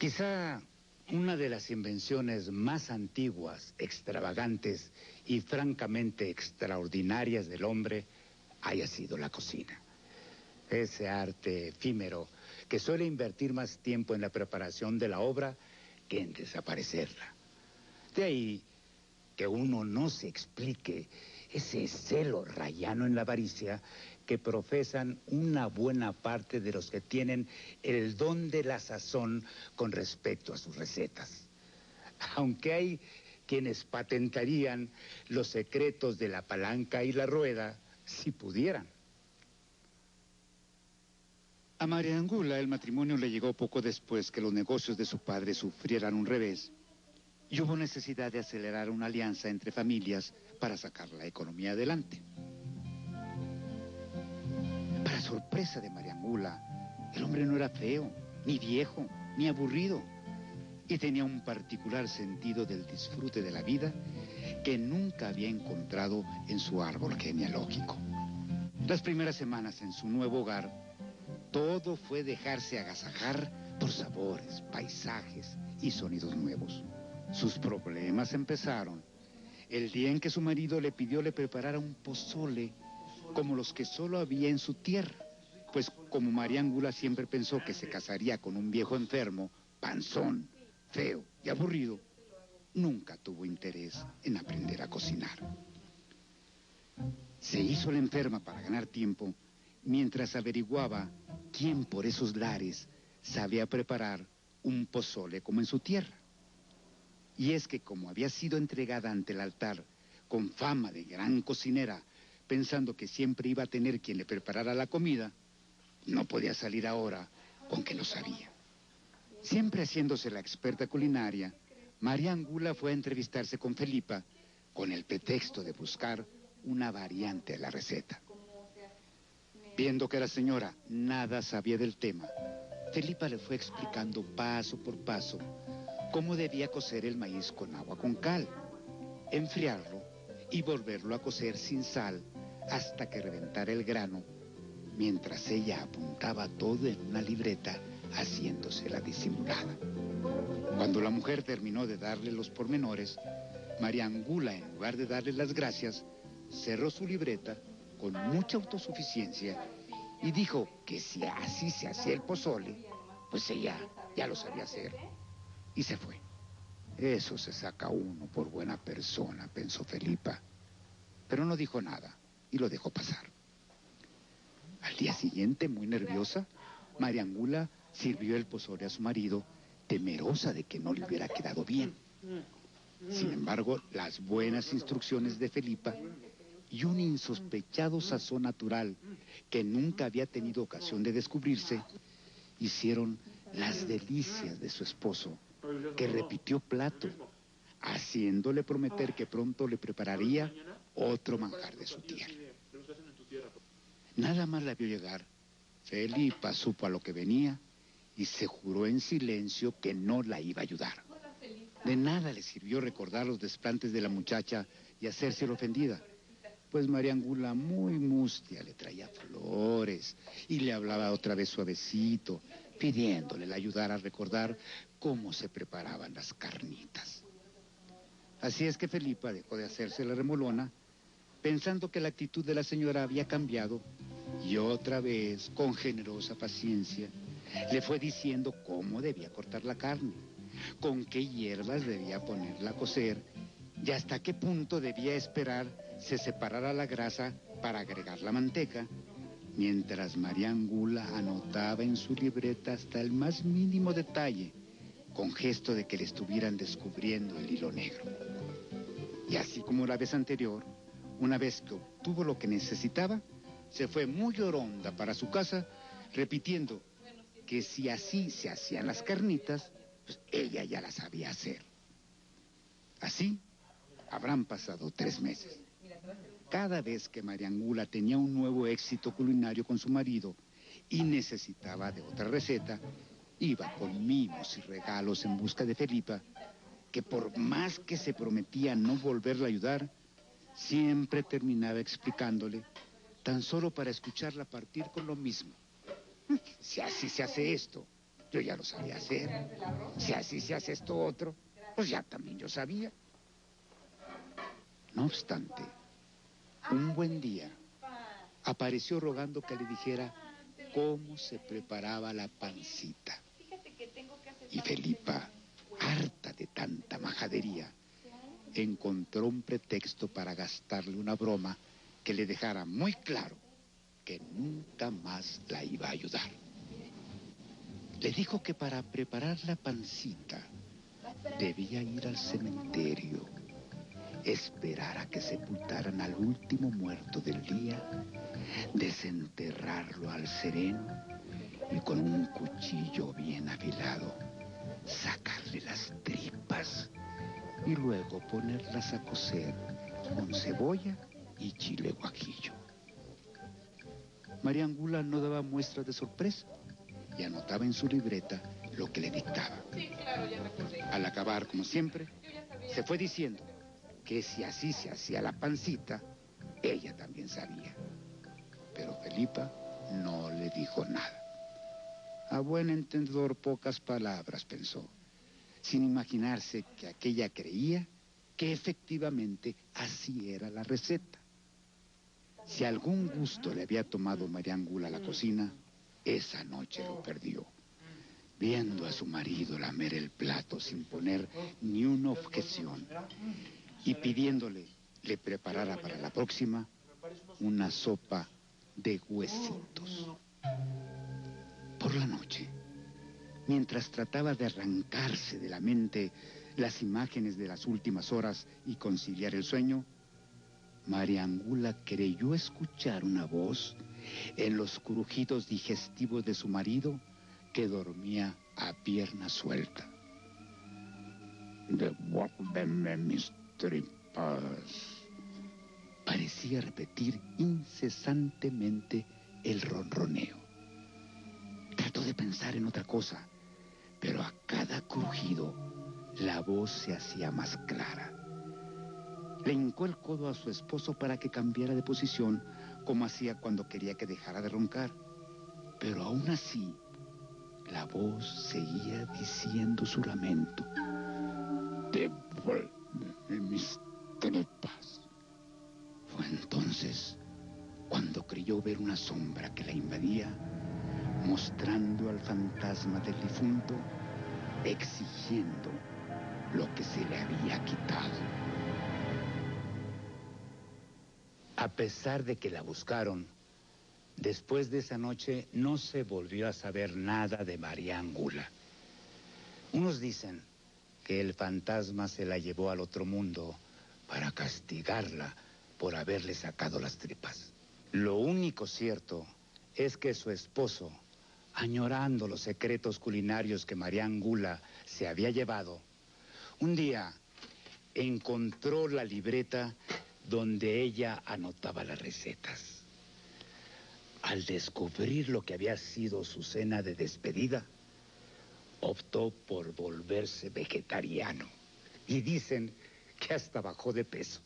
Quizá una de las invenciones más antiguas, extravagantes y francamente extraordinarias del hombre haya sido la cocina. Ese arte efímero que suele invertir más tiempo en la preparación de la obra que en desaparecerla. De ahí que uno no se explique ese celo rayano en la avaricia que profesan una buena parte de los que tienen el don de la sazón con respecto a sus recetas. Aunque hay quienes patentarían los secretos de la palanca y la rueda si pudieran. A María Angula el matrimonio le llegó poco después que los negocios de su padre sufrieran un revés y hubo necesidad de acelerar una alianza entre familias para sacar la economía adelante. Para sorpresa de María Angula, el hombre no era feo, ni viejo, ni aburrido, y tenía un particular sentido del disfrute de la vida que nunca había encontrado en su árbol genealógico. Las primeras semanas en su nuevo hogar, todo fue dejarse agasajar por sabores, paisajes y sonidos nuevos. Sus problemas empezaron el día en que su marido le pidió le preparara un pozole como los que solo había en su tierra, pues como María Angula siempre pensó que se casaría con un viejo enfermo, panzón, feo y aburrido, nunca tuvo interés en aprender a cocinar. Se hizo la enferma para ganar tiempo mientras averiguaba quién por esos lares sabía preparar un pozole como en su tierra. Y es que como había sido entregada ante el altar con fama de gran cocinera, pensando que siempre iba a tener quien le preparara la comida, no podía salir ahora con que no sabía. Siempre haciéndose la experta culinaria, María Angula fue a entrevistarse con Felipa con el pretexto de buscar una variante de la receta. Viendo que la señora nada sabía del tema, Felipa le fue explicando paso por paso cómo debía cocer el maíz con agua con cal, enfriarlo y volverlo a cocer sin sal hasta que reventara el grano, mientras ella apuntaba todo en una libreta haciéndose la disimulada. Cuando la mujer terminó de darle los pormenores, María Angula, en lugar de darle las gracias, cerró su libreta con mucha autosuficiencia y dijo que si así se hacía el pozole, pues ella ya lo sabía hacer. Y se fue. Eso se saca uno por buena persona, pensó Felipa. Pero no dijo nada y lo dejó pasar. Al día siguiente, muy nerviosa, María Angula sirvió el pozole a su marido, temerosa de que no le hubiera quedado bien. Sin embargo, las buenas instrucciones de Felipa y un insospechado sazón natural que nunca había tenido ocasión de descubrirse, hicieron las delicias de su esposo, que repitió plato, haciéndole prometer que pronto le prepararía otro manjar de su tierra. Nada más la vio llegar, Felipa supo a lo que venía y se juró en silencio que no la iba a ayudar. De nada le sirvió recordar los desplantes de la muchacha y hacerse la ofendida, pues María Angula, muy mustia, le traía flores y le hablaba otra vez suavecito, pidiéndole le ayudara a recordar cómo se preparaban las carnitas. Así es que Felipa dejó de hacerse la remolona, pensando que la actitud de la señora había cambiado, y otra vez, con generosa paciencia, le fue diciendo cómo debía cortar la carne, con qué hierbas debía ponerla a cocer, y hasta qué punto debía esperar se separara la grasa para agregar la manteca, mientras María Angula anotaba en su libreta hasta el más mínimo detalle, con gesto de que le estuvieran descubriendo el hilo negro. Y así como la vez anterior, una vez que obtuvo lo que necesitaba, se fue muy oronda para su casa, repitiendo que si así se hacían las carnitas, pues ella ya las sabía hacer. Así habrán pasado 3 meses. Cada vez que María Angula tenía un nuevo éxito culinario con su marido y necesitaba de otra receta, iba con mimos y regalos en busca de Felipa, que por más que se prometía no volverla a ayudar, siempre terminaba explicándole, tan solo para escucharla partir con lo mismo. Si así se hace esto, yo ya lo sabía hacer. Si así se hace esto otro, pues ya también yo sabía. No obstante, un buen día apareció rogando que le dijera cómo se preparaba la pancita. Y Felipa, harta de tanta majadería, encontró un pretexto para gastarle una broma que le dejara muy claro que nunca más la iba a ayudar. Le dijo que para preparar la pancita debía ir al cementerio, esperar a que sepultaran al último muerto del día, desenterrarlo al sereno y con un cuchillo bien afilado sacarle las tripas y luego ponerlas a cocer con cebolla y chile guajillo. María Angula no daba muestras de sorpresa y anotaba en su libreta lo que le dictaba. Al acabar, como siempre, se fue diciendo que si así se hacía la pancita, ella también sabía. Pero Felipa no le dijo nada. A buen entendedor, pocas palabras, pensó, sin imaginarse que aquella creía que efectivamente así era la receta. Si algún gusto le había tomado María Angula a la cocina, esa noche lo perdió. Viendo a su marido lamer el plato sin poner ni una objeción y pidiéndole le preparara para la próxima una sopa de huesitos. Por la noche, mientras trataba de arrancarse de la mente las imágenes de las últimas horas y conciliar el sueño, María Angula creyó escuchar una voz en los crujidos digestivos de su marido que dormía a pierna suelta. Devuélveme mis tripas. Parecía repetir incesantemente el ronroneo. Trató de pensar en otra cosa, pero a cada crujido la voz se hacía más clara. Le hincó el codo a su esposo para que cambiara de posición, como hacía cuando quería que dejara de roncar. Pero aún así, la voz seguía diciendo su lamento. Devuélveme mis tripas. Fue entonces cuando creyó ver una sombra que la invadía, mostrando al fantasma del difunto, exigiendo lo que se le había quitado. A pesar de que la buscaron, después de esa noche no se volvió a saber nada de María Angula. Unos dicen que el fantasma se la llevó al otro mundo para castigarla por haberle sacado las tripas. Lo único cierto es que su esposo, añorando los secretos culinarios que María Angula se había llevado, un día encontró la libreta donde ella anotaba las recetas. Al descubrir lo que había sido su cena de despedida, optó por volverse vegetariano. Y dicen que hasta bajó de peso.